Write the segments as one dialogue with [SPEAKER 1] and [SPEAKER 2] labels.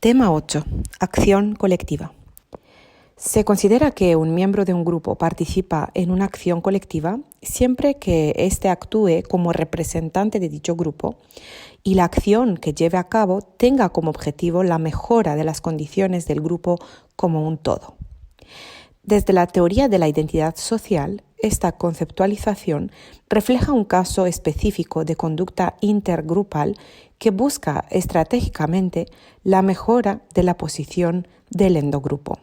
[SPEAKER 1] Tema 8. Acción colectiva. Se considera que un miembro de un grupo participa en una acción colectiva siempre que éste actúe como representante de dicho grupo y la acción que lleve a cabo tenga como objetivo la mejora de las condiciones del grupo como un todo. Desde la teoría de la identidad social, esta conceptualización refleja un caso específico de conducta intergrupal que busca estratégicamente la mejora de la posición del endogrupo.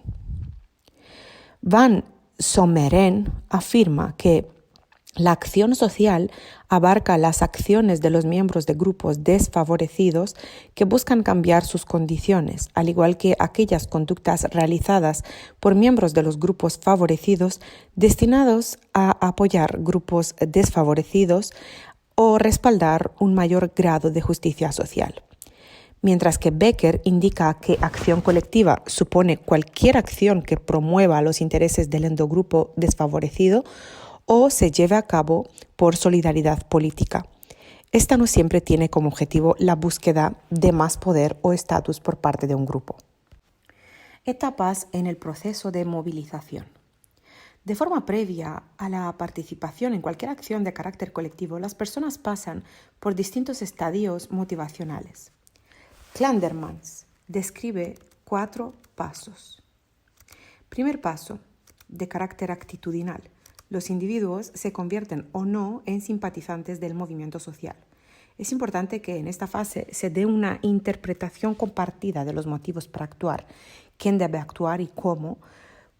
[SPEAKER 1] Van Sommeren afirma que la acción social abarca las acciones de los miembros de grupos desfavorecidos que buscan cambiar sus condiciones, al igual que aquellas conductas realizadas por miembros de los grupos favorecidos destinados a apoyar grupos desfavorecidos o respaldar un mayor grado de justicia social. Mientras que Becker indica que acción colectiva supone cualquier acción que promueva los intereses del endogrupo desfavorecido o se lleve a cabo por solidaridad política. Esta no siempre tiene como objetivo la búsqueda de más poder o estatus por parte de un grupo. Etapas en el proceso de movilización. De forma previa a la participación en cualquier acción de carácter colectivo, las personas pasan por distintos estadios motivacionales. Clandermans describe 4 pasos. Primer paso, de carácter actitudinal. Los individuos se convierten o no en simpatizantes del movimiento social. Es importante que en esta fase se dé una interpretación compartida de los motivos para actuar, quién debe actuar y cómo.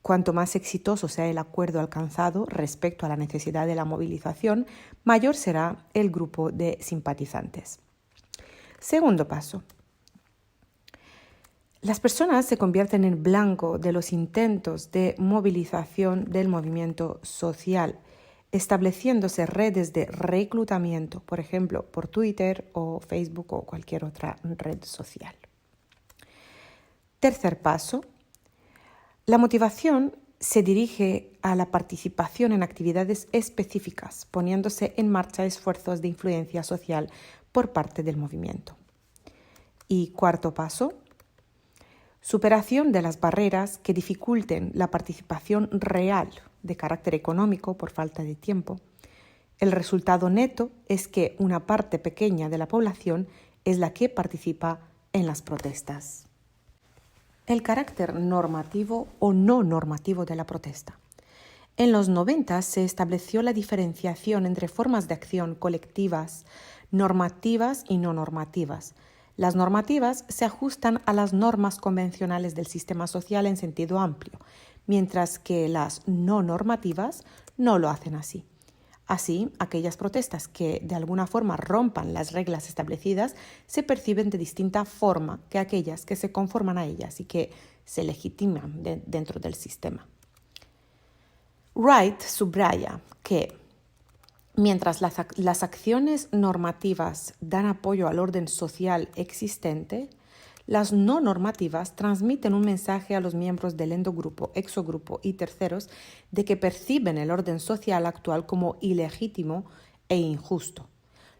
[SPEAKER 1] Cuanto más exitoso sea el acuerdo alcanzado respecto a la necesidad de la movilización, mayor será el grupo de simpatizantes. Segundo paso. Las personas se convierten en blanco de los intentos de movilización del movimiento social, estableciéndose redes de reclutamiento, por ejemplo, por Twitter o Facebook o cualquier otra red social. Tercer paso. La motivación se dirige a la participación en actividades específicas, poniéndose en marcha esfuerzos de influencia social por parte del movimiento. Y cuarto paso. Superación de las barreras que dificulten la participación real de carácter económico por falta de tiempo. El resultado neto es que una parte pequeña de la población es la que participa en las protestas. El carácter normativo o no normativo de la protesta. En los 90 se estableció la diferenciación entre formas de acción colectivas, normativas y no normativas. Las normativas se ajustan a las normas convencionales del sistema social en sentido amplio, mientras que las no normativas no lo hacen así. Así, aquellas protestas que de alguna forma rompan las reglas establecidas se perciben de distinta forma que aquellas que se conforman a ellas y que se legitiman dentro del sistema. Wright subraya que mientras las acciones normativas dan apoyo al orden social existente, las no normativas transmiten un mensaje a los miembros del endogrupo, exogrupo y terceros de que perciben el orden social actual como ilegítimo e injusto.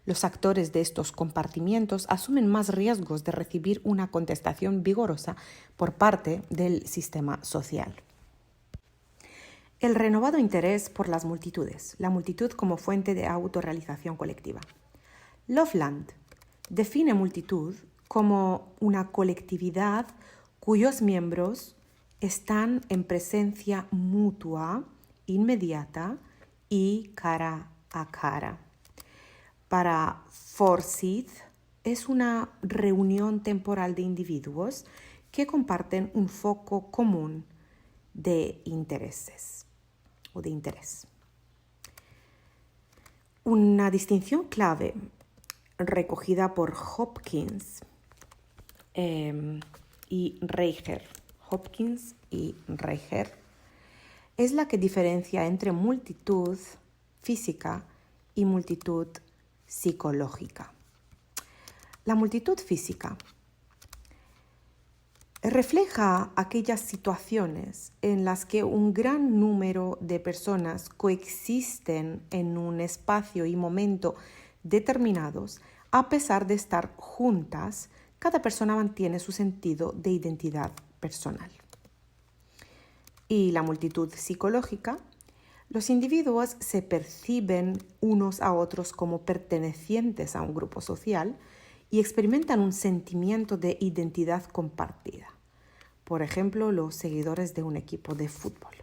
[SPEAKER 1] Los actores de estos compartimientos asumen más riesgos de recibir una contestación vigorosa por parte del sistema social. El renovado interés por las multitudes, la multitud como fuente de autorrealización colectiva. Loveland define multitud como una colectividad cuyos miembros están en presencia mutua, inmediata y cara a cara. Para Forsyth es una reunión temporal de individuos que comparten un foco común de intereses o de interés. Una distinción clave recogida por Hopkins y Reicher. Hopkins y Reicher es la que diferencia entre multitud física y multitud psicológica. La multitud física refleja aquellas situaciones en las que un gran número de personas coexisten en un espacio y momento determinados a pesar de estar juntas cada persona mantiene su sentido de identidad personal. Y la multitud psicológica. Los individuos se perciben unos a otros como pertenecientes a un grupo social y experimentan un sentimiento de identidad compartida. Por ejemplo, los seguidores de un equipo de fútbol.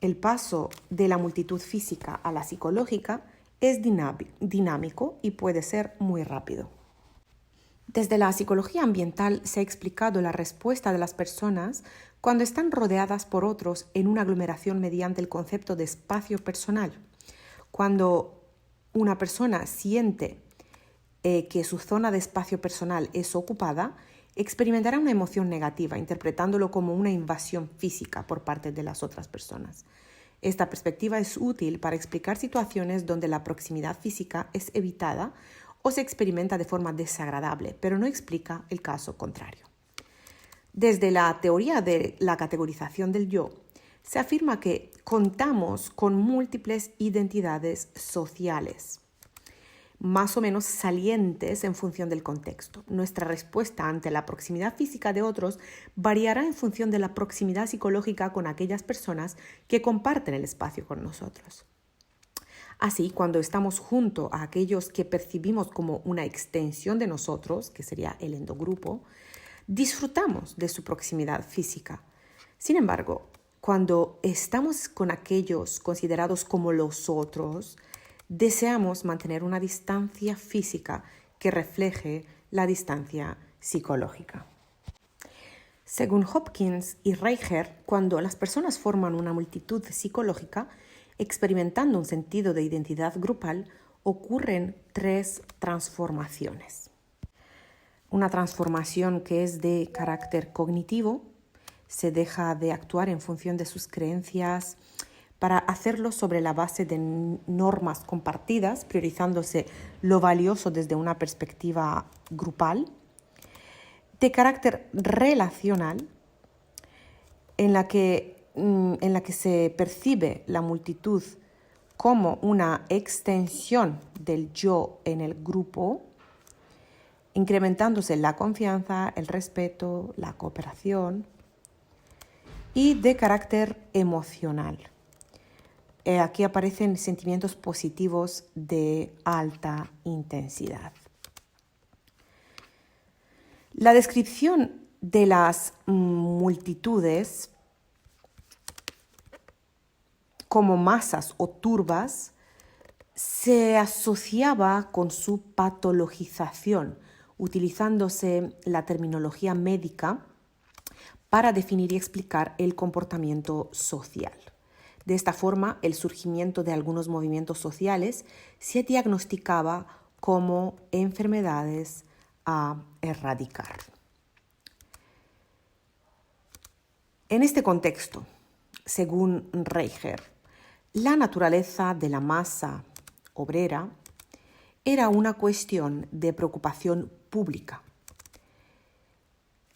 [SPEAKER 1] El paso de la multitud física a la psicológica es dinámico y puede ser muy rápido. Desde la psicología ambiental se ha explicado la respuesta de las personas cuando están rodeadas por otros en una aglomeración mediante el concepto de espacio personal. Cuando una persona siente que su zona de espacio personal es ocupada, experimentará una emoción negativa, interpretándolo como una invasión física por parte de las otras personas. Esta perspectiva es útil para explicar situaciones donde la proximidad física es evitada o se experimenta de forma desagradable, pero no explica el caso contrario. Desde la teoría de la categorización del yo, se afirma que contamos con múltiples identidades sociales, más o menos salientes en función del contexto. Nuestra respuesta ante la proximidad física de otros variará en función de la proximidad psicológica con aquellas personas que comparten el espacio con nosotros. Así, cuando estamos junto a aquellos que percibimos como una extensión de nosotros, que sería el endogrupo, disfrutamos de su proximidad física. Sin embargo, cuando estamos con aquellos considerados como los otros, deseamos mantener una distancia física que refleje la distancia psicológica. Según Hopkins y Reicher, cuando las personas forman una multitud psicológica, experimentando un sentido de identidad grupal, ocurren 3 transformaciones. Una transformación que es de carácter cognitivo, se deja de actuar en función de sus creencias para hacerlo sobre la base de normas compartidas, priorizándose lo valioso desde una perspectiva grupal. De carácter relacional, en la que se percibe la multitud como una extensión del yo en el grupo, incrementándose la confianza, el respeto, la cooperación, y de carácter emocional. Aquí aparecen sentimientos positivos de alta intensidad. La descripción de las multitudes como masas o turbas se asociaba con su patologización, utilizándose la terminología médica para definir y explicar el comportamiento social. De esta forma, el surgimiento de algunos movimientos sociales se diagnosticaba como enfermedades a erradicar. En este contexto, según Reicher, la naturaleza de la masa obrera era una cuestión de preocupación pública,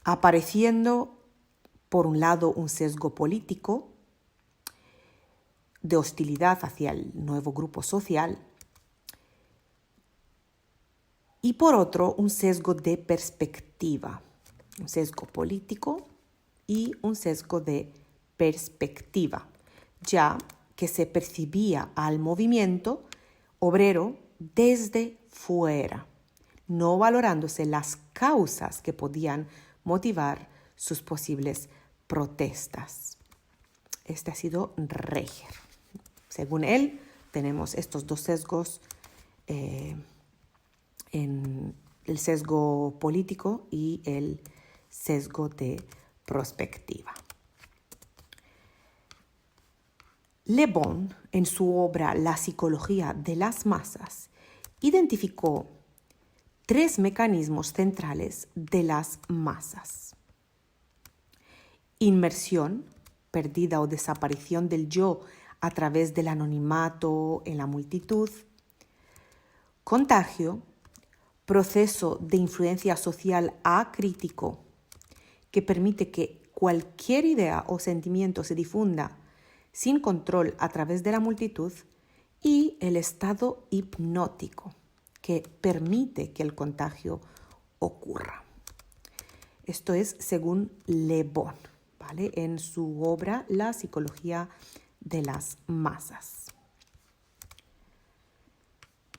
[SPEAKER 1] apareciendo por un lado un sesgo político de hostilidad hacia el nuevo grupo social y por otro un sesgo de perspectiva, un sesgo político y un sesgo de perspectiva, ya que se percibía al movimiento obrero desde fuera, no valorándose las causas que podían motivar sus posibles protestas. Este ha sido Reicher. Según él, tenemos estos 2 sesgos, en el sesgo político y el sesgo de perspectiva. Le Bon, en su obra La psicología de las masas, identificó 3 mecanismos centrales de las masas: inmersión, pérdida o desaparición del yo a través del anonimato en la multitud; contagio, proceso de influencia social acrítico que permite que cualquier idea o sentimiento se difunda sin control a través de la multitud; y el estado hipnótico, que permite que el contagio ocurra. Esto es según Le Bon, ¿vale? En su obra La psicología de las masas,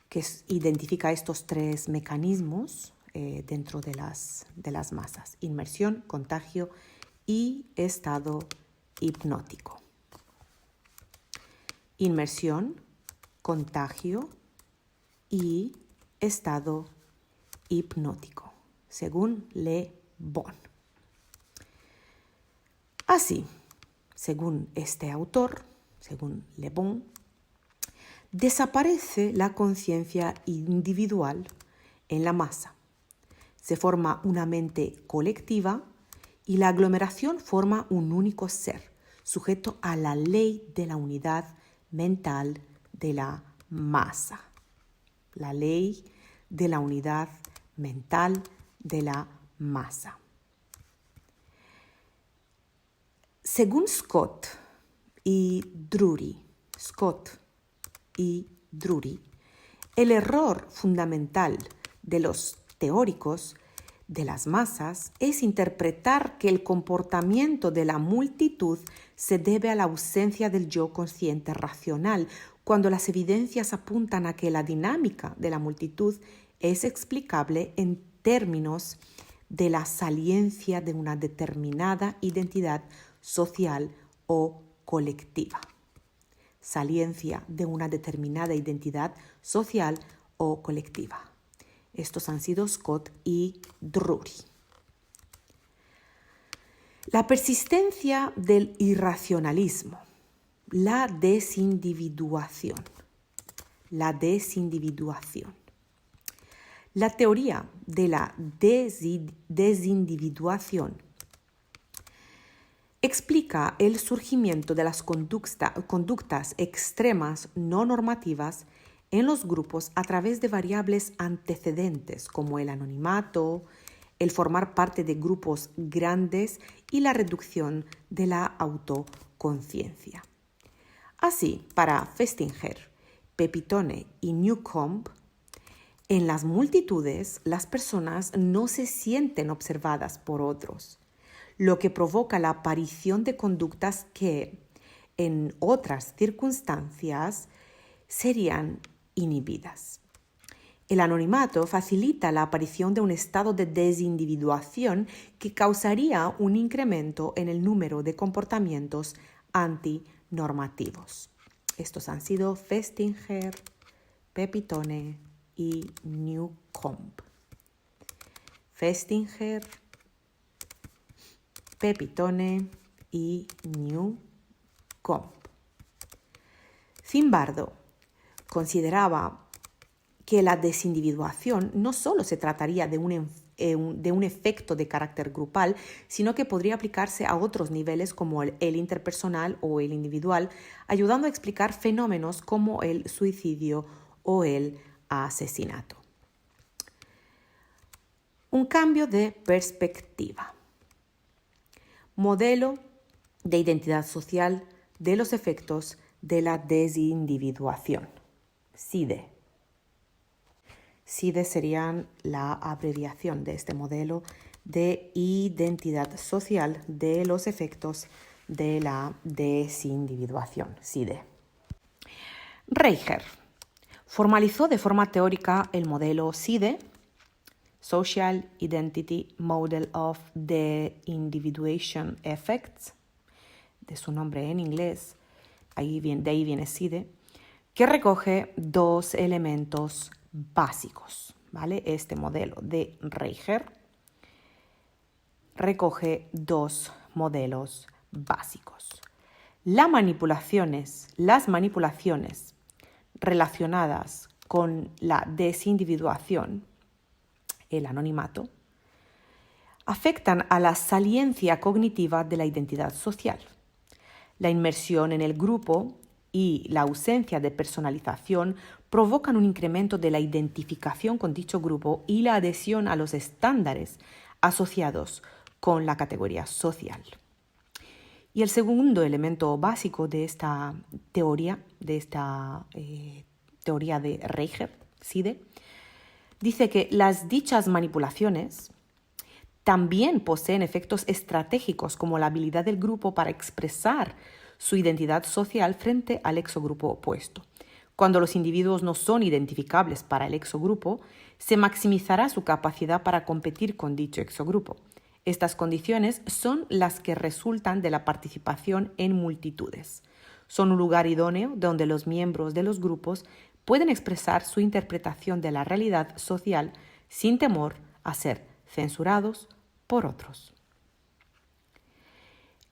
[SPEAKER 1] que identifica estos tres mecanismos dentro de las masas: inmersión, contagio y estado hipnótico. Inmersión, contagio y estado hipnótico, según Le Bon. Así, según este autor, según Le Bon, desaparece la conciencia individual en la masa. Se forma una mente colectiva y la aglomeración forma un único ser, sujeto a la ley de la unidad mental de la masa. La ley de la unidad mental de la masa. Según Scott y Drury, el error fundamental de los teóricos de las masas es interpretar que el comportamiento de la multitud se debe a la ausencia del yo consciente racional, cuando las evidencias apuntan a que la dinámica de la multitud es explicable en términos de la saliencia de una determinada identidad social o colectiva. Saliencia de una determinada identidad social o colectiva. Estos han sido Scott y Drury. La persistencia del irracionalismo, la desindividuación. La teoría de la desindividuación explica el surgimiento de las conductas extremas no normativas en los grupos a través de variables antecedentes como el anonimato, el formar parte de grupos grandes y la reducción de la autoconciencia. Así, para Festinger, Pepitone y Newcomb, en las multitudes las personas no se sienten observadas por otros, lo que provoca la aparición de conductas que, en otras circunstancias, serían inhibidas. El anonimato facilita la aparición de un estado de desindividuación que causaría un incremento en el número de comportamientos antinormativos. Estos han sido Festinger, Pepitone y Newcomb. Festinger, Pepitone y Newcomb. Zimbardo consideraba que la desindividuación no solo se trataría de un efecto de carácter grupal, sino que podría aplicarse a otros niveles como el interpersonal o el individual, ayudando a explicar fenómenos como el suicidio o el asesinato. Un cambio de perspectiva. Modelo de identidad social de los efectos de la desindividuación. SIDE. SIDE serían la abreviación de este modelo de identidad social de los efectos de la desindividuación. SIDE. Reicher formalizó de forma teórica el modelo SIDE, Social Identity Model of the Individuation Effects, de su nombre en inglés, de ahí viene SIDE, que recoge dos elementos básicos, ¿vale? Este modelo de Reicher recoge dos modelos básicos. Las manipulaciones relacionadas con la desindividuación, el anonimato, afectan a la saliencia cognitiva de la identidad social. La inmersión en el grupo y la ausencia de personalización provocan un incremento de la identificación con dicho grupo y la adhesión a los estándares asociados con la categoría social. Y el segundo elemento básico de esta teoría, de Reicher, SIDE, dice que las dichas manipulaciones también poseen efectos estratégicos como la habilidad del grupo para expresar su identidad social frente al exogrupo opuesto. Cuando los individuos no son identificables para el exogrupo, se maximizará su capacidad para competir con dicho exogrupo. Estas condiciones son las que resultan de la participación en multitudes. Son un lugar idóneo donde los miembros de los grupos pueden expresar su interpretación de la realidad social sin temor a ser censurados por otros.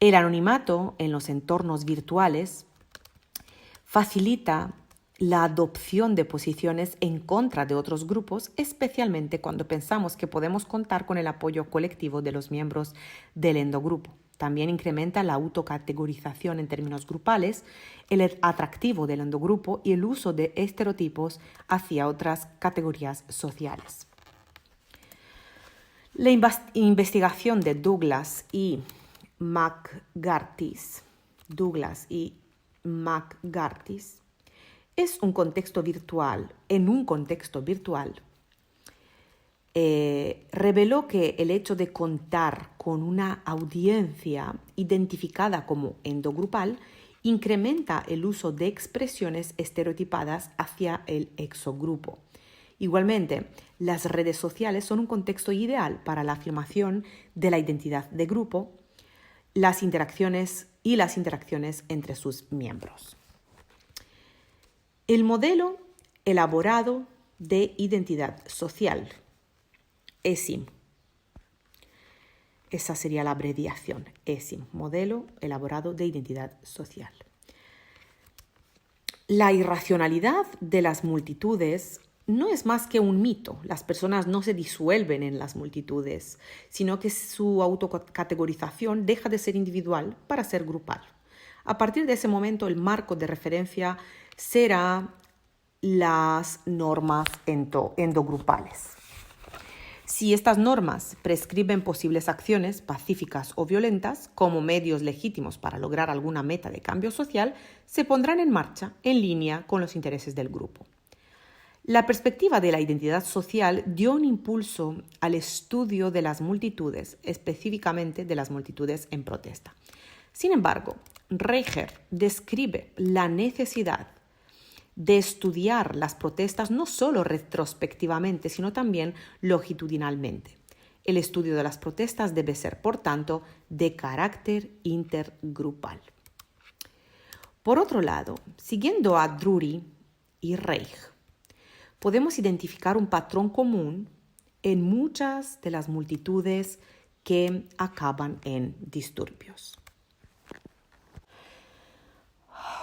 [SPEAKER 1] El anonimato en los entornos virtuales facilita la adopción de posiciones en contra de otros grupos, especialmente cuando pensamos que podemos contar con el apoyo colectivo de los miembros del endogrupo. También incrementa la autocategorización en términos grupales, el atractivo del endogrupo y el uso de estereotipos hacia otras categorías sociales. La investigación de Douglas y McGartis es un contexto virtual. En un contexto virtual, reveló que el hecho de contar con una audiencia identificada como endogrupal incrementa el uso de expresiones estereotipadas hacia el exogrupo. Igualmente, las redes sociales son un contexto ideal para la afirmación de la identidad de grupo, las interacciones entre sus miembros. El modelo elaborado de identidad social, ESIM. Esa sería la abreviación, ESIM, modelo elaborado de identidad social. La irracionalidad de las multitudes no es más que un mito. Las personas no se disuelven en las multitudes, sino que su autocategorización deja de ser individual para ser grupal. A partir de ese momento, el marco de referencia será las normas endogrupales. Si estas normas prescriben posibles acciones pacíficas o violentas como medios legítimos para lograr alguna meta de cambio social, se pondrán en marcha en línea con los intereses del grupo. La perspectiva de la identidad social dio un impulso al estudio de las multitudes, específicamente de las multitudes en protesta. Sin embargo, Reicher describe la necesidad de estudiar las protestas no solo retrospectivamente, sino también longitudinalmente. El estudio de las protestas debe ser, por tanto, de carácter intergrupal. Por otro lado, siguiendo a Drury y Reich, podemos identificar un patrón común en muchas de las multitudes que acaban en disturbios.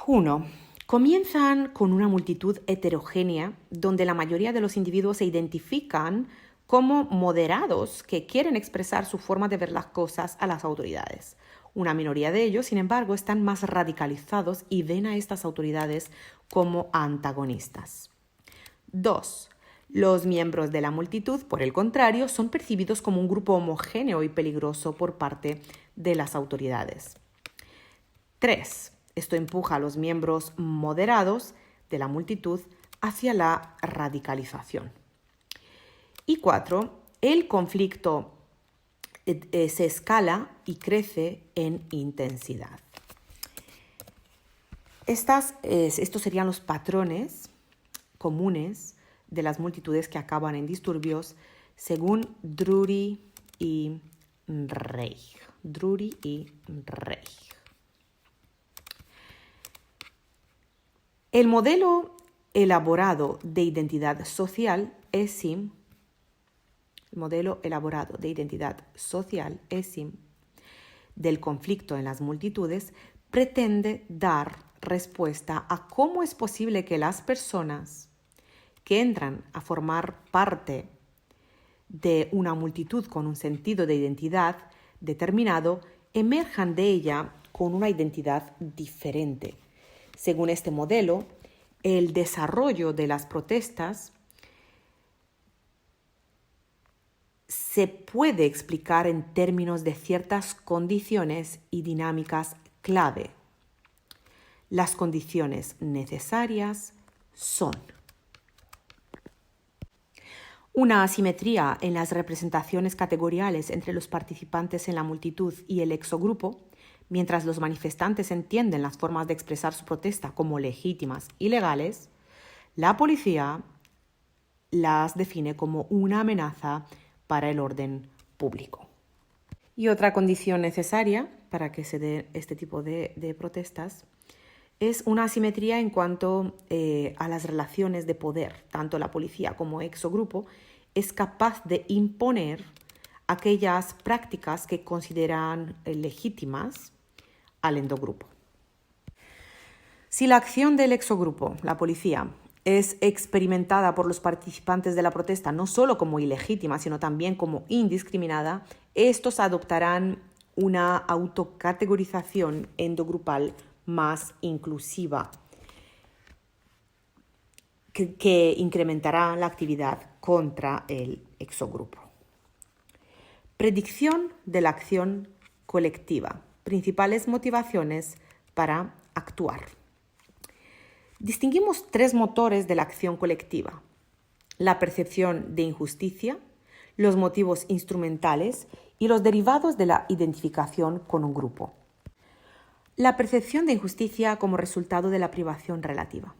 [SPEAKER 1] 1. Comienzan con una multitud heterogénea donde la mayoría de los individuos se identifican como moderados que quieren expresar su forma de ver las cosas a las autoridades. Una minoría de ellos, sin embargo, están más radicalizados y ven a estas autoridades como antagonistas. 2. Los miembros de la multitud, por el contrario, son percibidos como un grupo homogéneo y peligroso por parte de las autoridades. 3. Esto empuja a los miembros moderados de la multitud hacia la radicalización. Y 4. El conflicto se escala y crece en intensidad. Estos serían los patrones comunes de las multitudes que acaban en disturbios según Drury y Reich. El modelo elaborado de identidad social, ESIM, del conflicto en las multitudes, pretende dar respuesta a cómo es posible que las personas que entran a formar parte de una multitud con un sentido de identidad determinado emerjan de ella con una identidad diferente. Según este modelo, el desarrollo de las protestas se puede explicar en términos de ciertas condiciones y dinámicas clave. Las condiciones necesarias son: Una asimetría en las representaciones categoriales entre los participantes en la multitud y el exogrupo, mientras los manifestantes entienden las formas de expresar su protesta como legítimas y legales, la policía las define como una amenaza para el orden público. Y otra condición necesaria para que se dé este tipo de protestas es una asimetría en cuanto a las relaciones de poder. Tanto la policía como exogrupo es capaz de imponer aquellas prácticas que consideran legítimas al endogrupo. Si la acción del exogrupo, la policía, es experimentada por los participantes de la protesta no solo como ilegítima, sino también como indiscriminada, estos adoptarán una autocategorización endogrupal más inclusiva que incrementará la actividad contra el exogrupo. Predicción de la acción colectiva. Principales motivaciones para actuar. Distinguimos tres motores de la acción colectiva: la percepción de injusticia, los motivos instrumentales y los derivados de la identificación con un grupo. La percepción de injusticia como resultado de la privación relativa.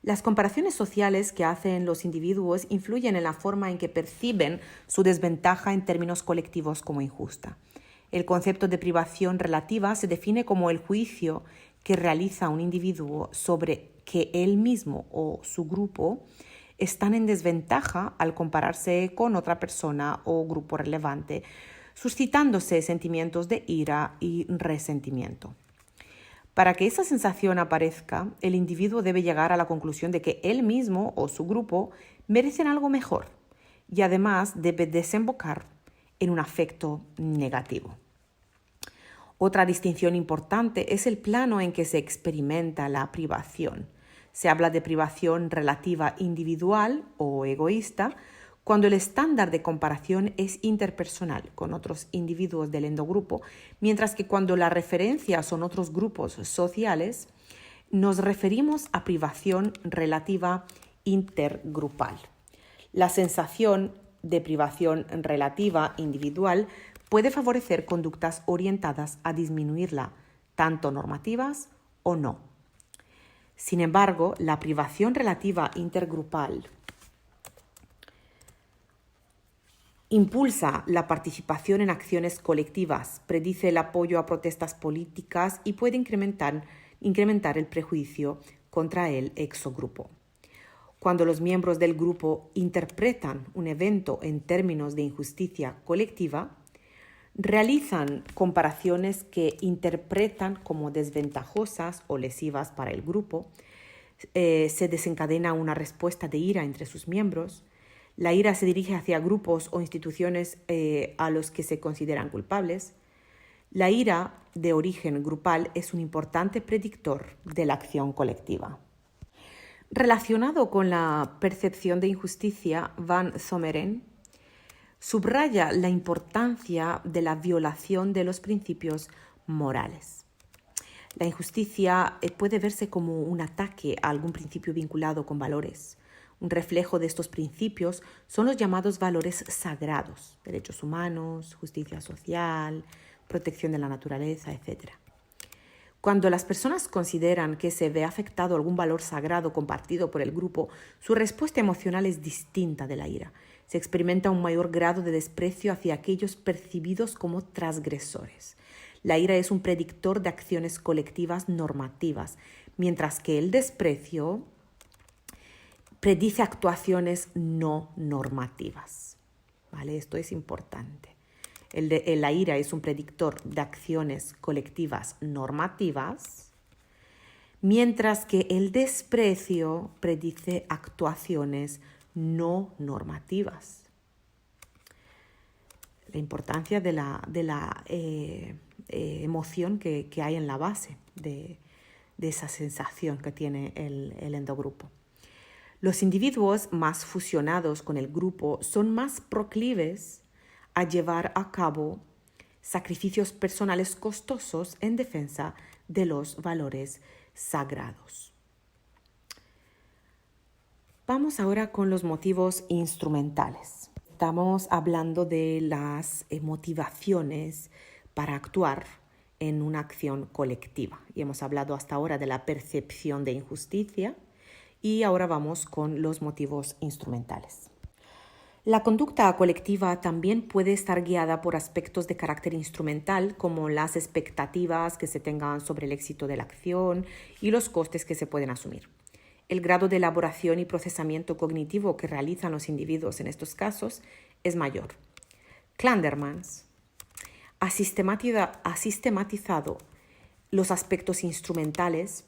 [SPEAKER 1] Las comparaciones sociales que hacen los individuos influyen en la forma en que perciben su desventaja en términos colectivos como injusta. El concepto de privación relativa se define como el juicio que realiza un individuo sobre que él mismo o su grupo están en desventaja al compararse con otra persona o grupo relevante, suscitándose sentimientos de ira y resentimiento. Para que esa sensación aparezca, el individuo debe llegar a la conclusión de que él mismo o su grupo merecen algo mejor y además debe desembocar en un afecto negativo. Otra distinción importante es el plano en que se experimenta la privación. Se habla de privación relativa individual o egoísta cuando el estándar de comparación es interpersonal con otros individuos del endogrupo, mientras que cuando la referencia son otros grupos sociales, nos referimos a privación relativa intergrupal. La sensación de privación relativa individual puede favorecer conductas orientadas a disminuirla, tanto normativas o no. Sin embargo, la privación relativa intergrupal impulsa la participación en acciones colectivas, predice el apoyo a protestas políticas y puede incrementar el prejuicio contra el exogrupo. Cuando los miembros del grupo interpretan un evento en términos de injusticia colectiva, realizan comparaciones que interpretan como desventajosas o lesivas para el grupo, se desencadena una respuesta de ira entre sus miembros. La ira se dirige hacia grupos o instituciones a los que se consideran culpables. La ira de origen grupal es un importante predictor de la acción colectiva. Relacionado con la percepción de injusticia, Van Zomeren subraya la importancia de la violación de los principios morales. La injusticia puede verse como un ataque a algún principio vinculado con valores. Un reflejo de estos principios son los llamados valores sagrados: derechos humanos, justicia social, protección de la naturaleza, etc. Cuando las personas consideran que se ve afectado algún valor sagrado compartido por el grupo, su respuesta emocional es distinta de la ira. Se experimenta un mayor grado de desprecio hacia aquellos percibidos como transgresores. La ira es un predictor de acciones colectivas normativas, mientras que el desprecio predice actuaciones no normativas. ¿Vale? Esto es importante. La ira es un predictor de acciones colectivas normativas, mientras que el desprecio predice actuaciones no normativas. La importancia de la emoción que hay en la base de esa sensación que tiene el endogrupo. Los individuos más fusionados con el grupo son más proclives a llevar a cabo sacrificios personales costosos en defensa de los valores sagrados. Vamos ahora con los motivos instrumentales. Estamos hablando de las motivaciones para actuar en una acción colectiva. Y hemos hablado hasta ahora de la percepción de injusticia y ahora vamos con los motivos instrumentales. La conducta colectiva también puede estar guiada por aspectos de carácter instrumental, como las expectativas que se tengan sobre el éxito de la acción y los costes que se pueden asumir. El grado de elaboración y procesamiento cognitivo que realizan los individuos en estos casos es mayor. Clandermans ha sistematizado los aspectos instrumentales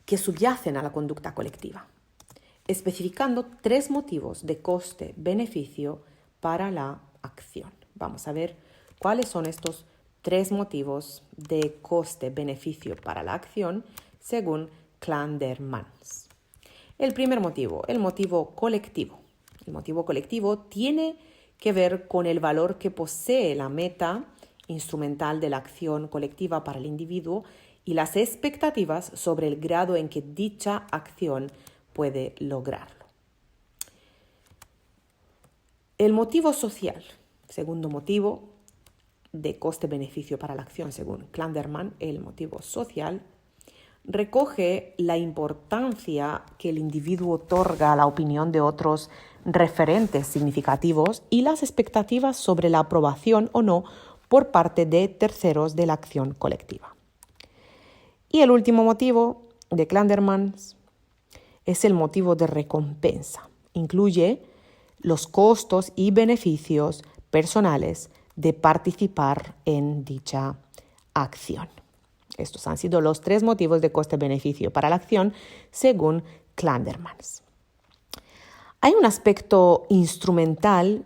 [SPEAKER 1] que subyacen a la conducta colectiva, especificando 3 motivos de coste-beneficio para la acción. Vamos a ver cuáles son estos 3 motivos de coste-beneficio para la acción según Clandermans. El primer motivo, el motivo colectivo. El motivo colectivo tiene que ver con el valor que posee la meta instrumental de la acción colectiva para el individuo y las expectativas sobre el grado en que dicha acción puede lograrlo. El motivo social, segundo motivo de coste-beneficio para la acción según Clanderman, el motivo social recoge la importancia que el individuo otorga a la opinión de otros referentes significativos y las expectativas sobre la aprobación o no por parte de terceros de la acción colectiva. Y el último motivo de Clandermans es el motivo de recompensa. Incluye los costos y beneficios personales de participar en dicha acción. Estos han sido los 3 motivos de coste-beneficio para la acción según Clandermans. Hay un aspecto instrumental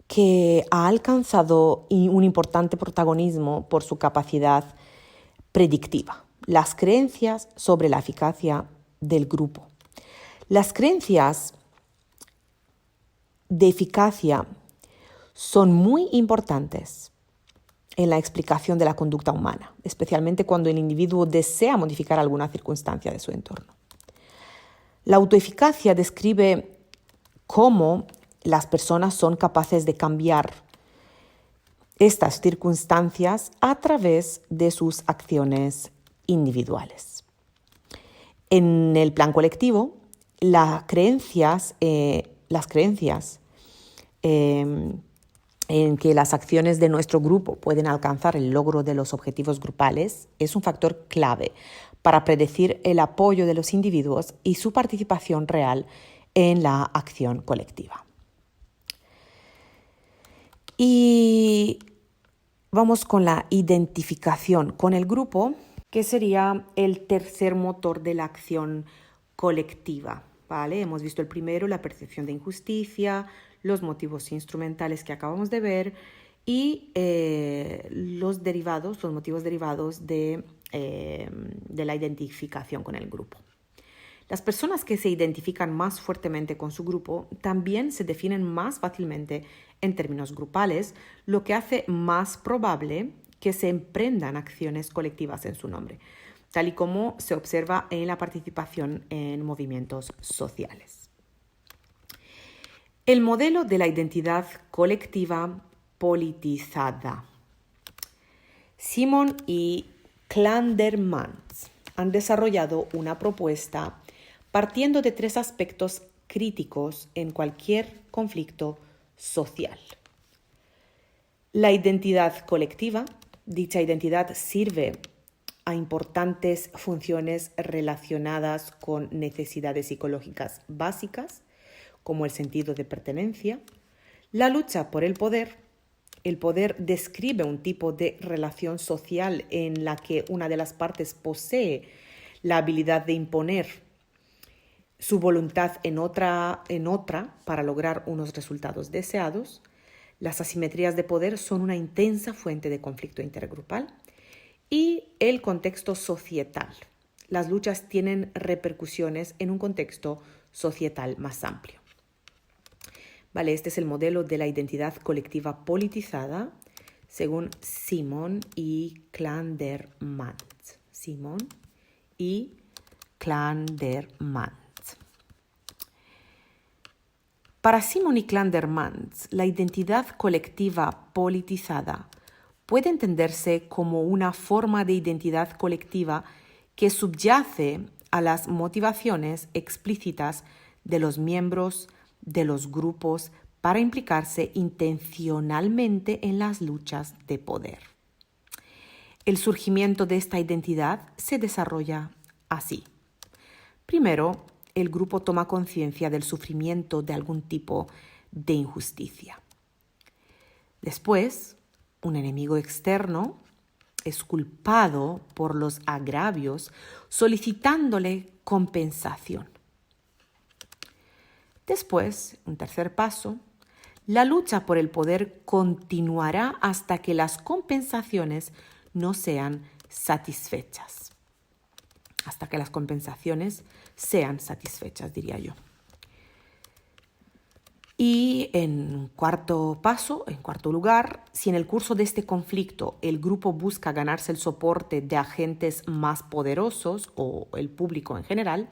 [SPEAKER 1] que ha alcanzado un importante protagonismo por su capacidad predictiva: las creencias sobre la eficacia del grupo. Las creencias de eficacia son muy importantes en la explicación de la conducta humana, especialmente cuando el individuo desea modificar alguna circunstancia de su entorno. La autoeficacia describe cómo las personas son capaces de cambiar estas circunstancias a través de sus acciones individuales. En el plan colectivo, las creencias en que las acciones de nuestro grupo pueden alcanzar el logro de los objetivos grupales es un factor clave para predecir el apoyo de los individuos y su participación real en la acción colectiva. Y vamos con la identificación con el grupo, que sería el tercer motor de la acción colectiva, ¿vale? Hemos visto el primero, la percepción de injusticia, los motivos instrumentales que acabamos de ver y los motivos derivados de la identificación con el grupo. Las personas que se identifican más fuertemente con su grupo también se definen más fácilmente en términos grupales, lo que hace más probable que se emprendan acciones colectivas en su nombre, tal y como se observa en la participación en movimientos sociales. El modelo de la identidad colectiva politizada. Simon y Clandermans han desarrollado una propuesta partiendo de 3 aspectos críticos en cualquier conflicto social. La identidad colectiva. Dicha identidad sirve a importantes funciones relacionadas con necesidades psicológicas básicas, como el sentido de pertenencia. La lucha por el poder. El poder describe un tipo de relación social en la que una de las partes posee la habilidad de imponer su voluntad en otra para lograr unos resultados deseados. Las asimetrías de poder son una intensa fuente de conflicto intergrupal. Y el contexto societal. Las luchas tienen repercusiones en un contexto societal más amplio. Vale, este es el modelo de la identidad colectiva politizada según Simon y Clandermans. Simon y Clandermans. Para Simon y Clandermans, la identidad colectiva politizada puede entenderse como una forma de identidad colectiva que subyace a las motivaciones explícitas de los miembros de los grupos para implicarse intencionalmente en las luchas de poder. El surgimiento de esta identidad se desarrolla así. Primero, el grupo toma conciencia del sufrimiento de algún tipo de injusticia. Después, un enemigo externo es culpado por los agravios, solicitándole compensación. Después, un tercer paso, la lucha por el poder continuará hasta que las compensaciones no sean satisfechas. Hasta que las compensaciones sean satisfechas, diría yo. Y en cuarto lugar, si en el curso de este conflicto el grupo busca ganarse el soporte de agentes más poderosos o el público en general,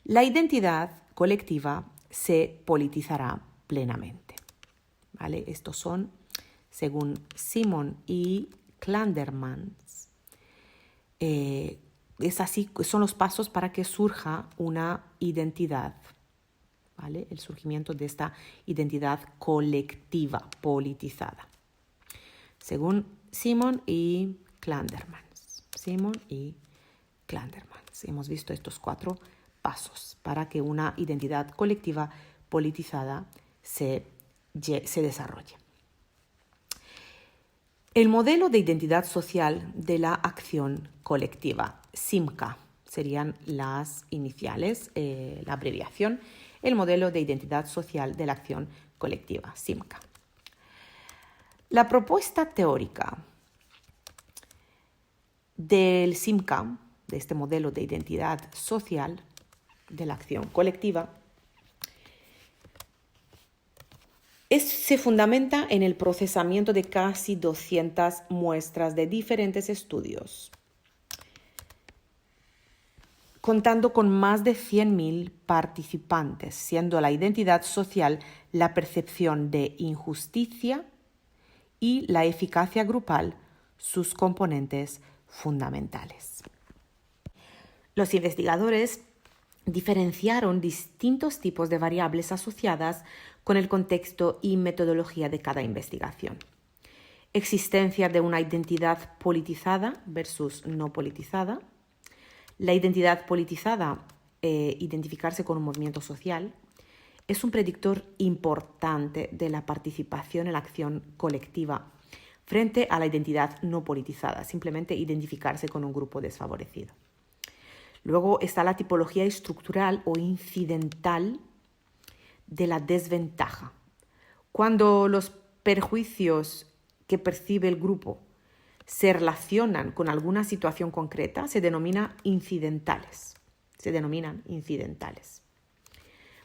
[SPEAKER 1] la identidad colectiva se politizará plenamente. ¿Vale? Estos son, según Simon y Clandermans, son los pasos para que surja una identidad. ¿Vale? El surgimiento de esta identidad colectiva politizada, según Simon y Clandermans. Hemos visto estos 4 pasos para que una identidad colectiva politizada se desarrolle. El modelo de identidad social de la acción colectiva, SIMCA, serían las iniciales, la abreviación. El modelo de identidad social de la acción colectiva, SIMCA. La propuesta teórica del SIMCA, de este modelo de identidad social de la acción colectiva, se fundamenta en el procesamiento de casi 200 muestras de diferentes estudios, contando con más de 100.000 participantes, siendo la identidad social la percepción de injusticia y la eficacia grupal sus componentes fundamentales. Los investigadores diferenciaron distintos tipos de variables asociadas con el contexto y metodología de cada investigación. Existencia de una identidad politizada versus no politizada. La identidad politizada, identificarse con un movimiento social, es un predictor importante de la participación en la acción colectiva frente a la identidad no politizada, simplemente identificarse con un grupo desfavorecido. Luego está la tipología estructural o incidental de la desventaja. Cuando los perjuicios que percibe el grupo se relacionan con alguna situación concreta, se denominan incidentales.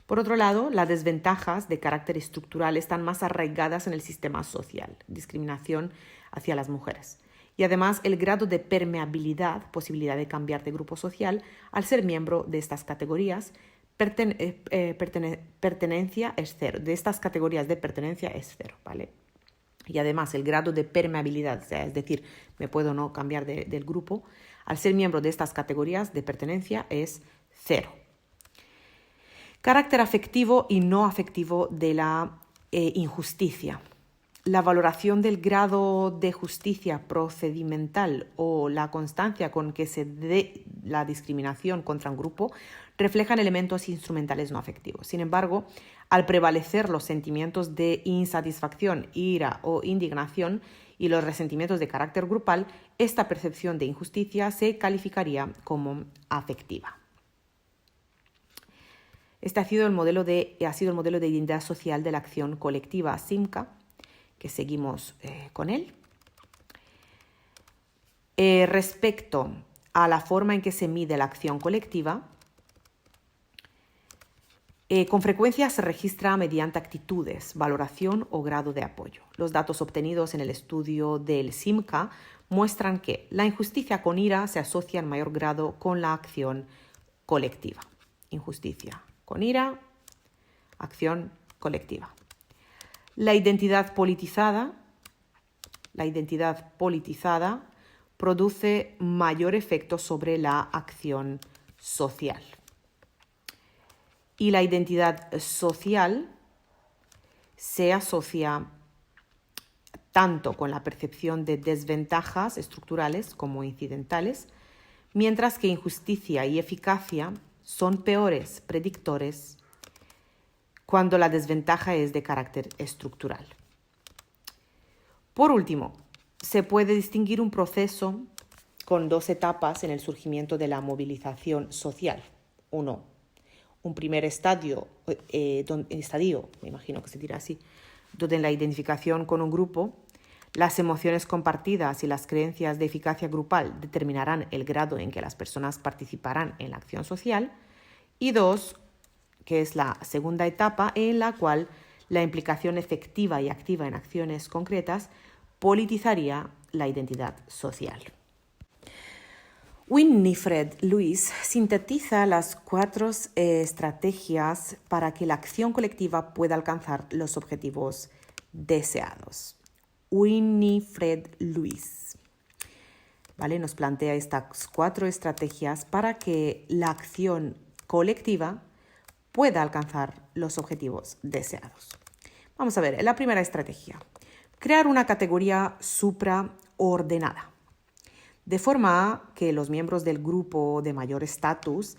[SPEAKER 1] Por otro lado, las desventajas de carácter estructural están más arraigadas en el sistema social, discriminación hacia las mujeres. Y además, el grado de permeabilidad, posibilidad de cambiar de grupo social, al ser miembro de estas categorías, pertenencia es cero. De estas categorías de pertenencia es cero, ¿vale? Y además el grado de permeabilidad, es decir, me puedo no cambiar del grupo, al ser miembro de estas categorías de pertenencia es cero. Carácter afectivo y no afectivo de la injusticia. La valoración del grado de justicia procedimental o la constancia con que se dé la discriminación contra un grupo reflejan elementos instrumentales no afectivos. Sin embargo, al prevalecer los sentimientos de insatisfacción, ira o indignación y los resentimientos de carácter grupal, esta percepción de injusticia se calificaría como afectiva. Este ha sido el modelo de identidad social de la acción colectiva, SIMCA, que seguimos con él. Respecto a la forma en que se mide la acción colectiva, con frecuencia se registra mediante actitudes, valoración o grado de apoyo. Los datos obtenidos en el estudio del SIMCA muestran que la injusticia con ira se asocia en mayor grado con la acción colectiva. Injusticia con ira, acción colectiva. La identidad politizada produce mayor efecto sobre la acción social. Y la identidad social se asocia tanto con la percepción de desventajas estructurales como incidentales, mientras que injusticia y eficacia son peores predictores cuando la desventaja es de carácter estructural. Por último, se puede distinguir un proceso con dos etapas en el surgimiento de la movilización social. Un primer estadio, me imagino que se dirá así, donde en la identificación con un grupo, las emociones compartidas y las creencias de eficacia grupal determinarán el grado en que las personas participarán en la acción social. Y dos, que es la segunda etapa en la cual la implicación efectiva y activa en acciones concretas politizaría la identidad social. Winifred Lewis sintetiza las 4 estrategias para que la acción colectiva pueda alcanzar los objetivos deseados. Winifred Lewis, ¿vale? Nos plantea estas 4 estrategias para que la acción colectiva pueda alcanzar los objetivos deseados. Vamos a ver, la primera estrategia. Crear una categoría supraordenada, de forma que los miembros del grupo de mayor estatus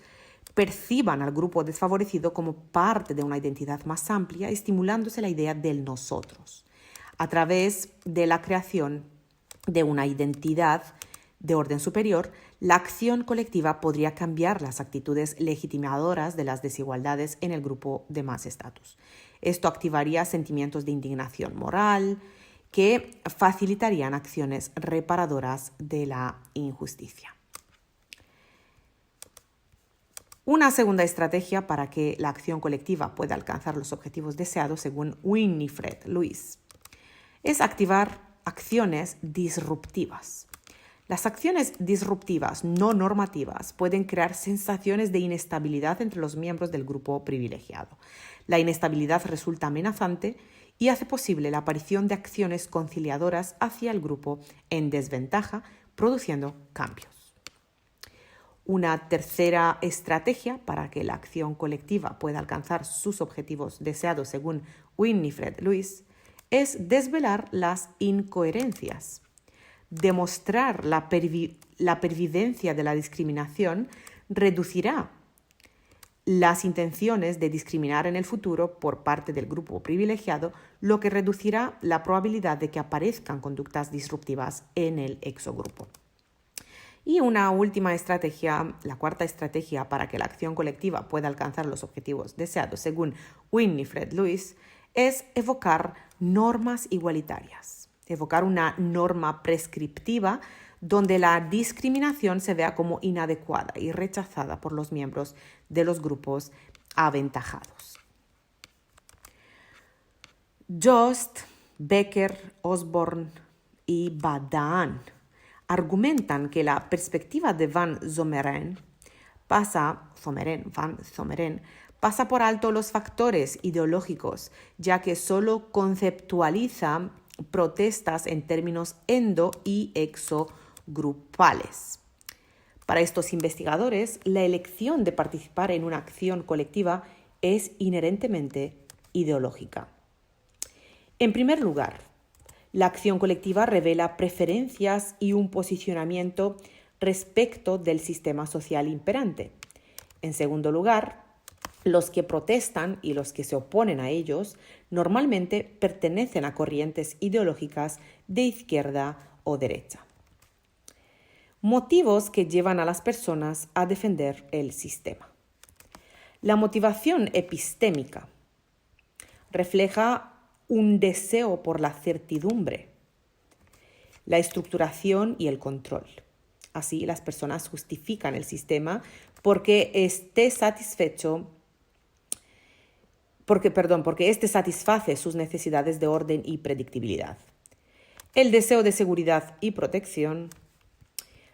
[SPEAKER 1] perciban al grupo desfavorecido como parte de una identidad más amplia, estimulándose la idea del nosotros. A través de la creación de una identidad de orden superior, la acción colectiva podría cambiar las actitudes legitimadoras de las desigualdades en el grupo de más estatus. Esto activaría sentimientos de indignación moral, que facilitarían acciones reparadoras de la injusticia. Una segunda estrategia para que la acción colectiva pueda alcanzar los objetivos deseados, según Winifred Lewis, es activar acciones disruptivas. Las acciones disruptivas no normativas pueden crear sensaciones de inestabilidad entre los miembros del grupo privilegiado. La inestabilidad resulta amenazante y hace posible la aparición de acciones conciliadoras hacia el grupo en desventaja, produciendo cambios. Una tercera estrategia para que la acción colectiva pueda alcanzar sus objetivos deseados, según Winifred Lewis, es desvelar las incoherencias. Demostrar la pervivencia de la discriminación reducirá las intenciones de discriminar en el futuro por parte del grupo privilegiado, lo que reducirá la probabilidad de que aparezcan conductas disruptivas en el exogrupo. Y una última estrategia, la cuarta estrategia para que la acción colectiva pueda alcanzar los objetivos deseados, según Winifred Lewis, es evocar normas igualitarias, evocar una norma prescriptiva donde la discriminación se vea como inadecuada y rechazada por los miembros de los grupos aventajados. Jost, Becker, Osborne y Badaan argumentan que la perspectiva de Van Zomeren pasa por alto los factores ideológicos, ya que solo conceptualiza protestas en términos endo- y exogrupales. Para estos investigadores, la elección de participar en una acción colectiva es inherentemente ideológica. En primer lugar, la acción colectiva revela preferencias y un posicionamiento respecto del sistema social imperante. En segundo lugar, los que protestan y los que se oponen a ellos normalmente pertenecen a corrientes ideológicas de izquierda o derecha. Motivos que llevan a las personas a defender el sistema. La motivación epistémica refleja un deseo por la certidumbre, la estructuración y el control. Así, las personas justifican el sistema porque éste satisface sus necesidades de orden y predictibilidad. El deseo de seguridad y protección.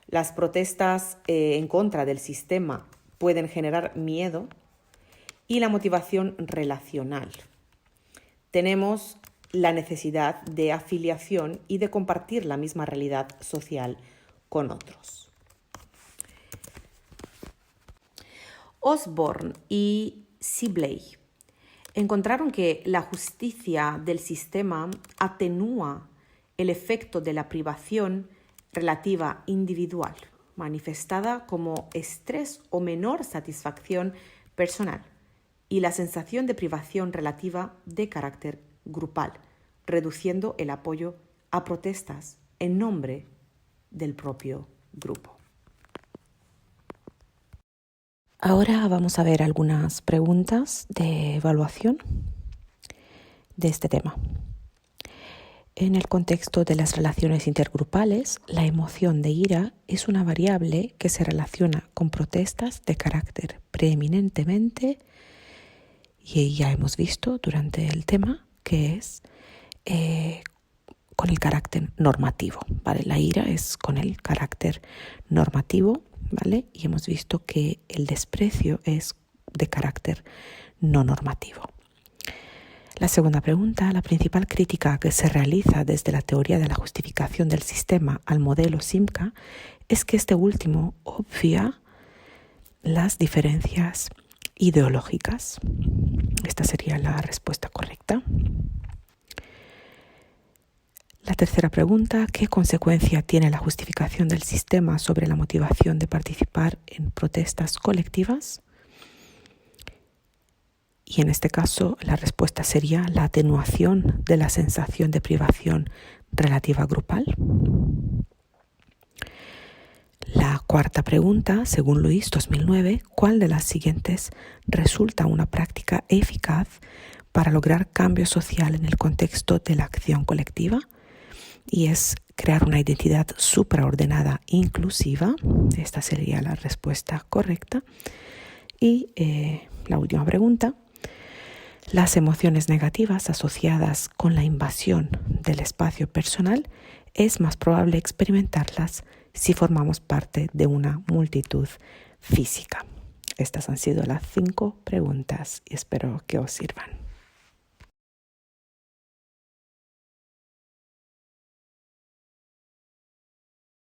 [SPEAKER 1] Las protestas en contra del sistema pueden generar miedo. Y la motivación relacional. tenemos la necesidad de afiliación y de compartir la misma realidad social con otros. Osborne y Sibley encontraron que la justicia del sistema atenúa el efecto de la privación relativa individual, manifestada como estrés o menor satisfacción personal, y la sensación de privación relativa de carácter grupal, reduciendo el apoyo a protestas en nombre del propio grupo. Ahora vamos a ver algunas preguntas de evaluación de este tema. En el contexto de las relaciones intergrupales, la emoción de ira es una variable que se relaciona con protestas de carácter preeminentemente, y ya hemos visto durante el tema que es con el carácter normativo, ¿vale? La ira es con el carácter normativo, ¿vale? Y hemos visto que el desprecio es de carácter no normativo. La segunda pregunta, la principal crítica que se realiza desde la teoría de la justificación del sistema al modelo Simca es que este último obvia las diferencias ideológicas. Esta sería la respuesta correcta. La tercera pregunta, ¿qué consecuencia tiene la justificación del sistema sobre la motivación de participar en protestas colectivas? Y en este caso, la respuesta sería la atenuación de la sensación de privación relativa grupal. La cuarta pregunta, según Luis 2009, ¿cuál de las siguientes resulta una práctica eficaz para lograr cambio social en el contexto de la acción colectiva? Y es crear una identidad supraordenada inclusiva. Esta sería la respuesta correcta. Y la última pregunta, las emociones negativas asociadas con la invasión del espacio personal es más probable experimentarlas si formamos parte de una multitud física. Estas han sido las 5 preguntas y espero que os sirvan.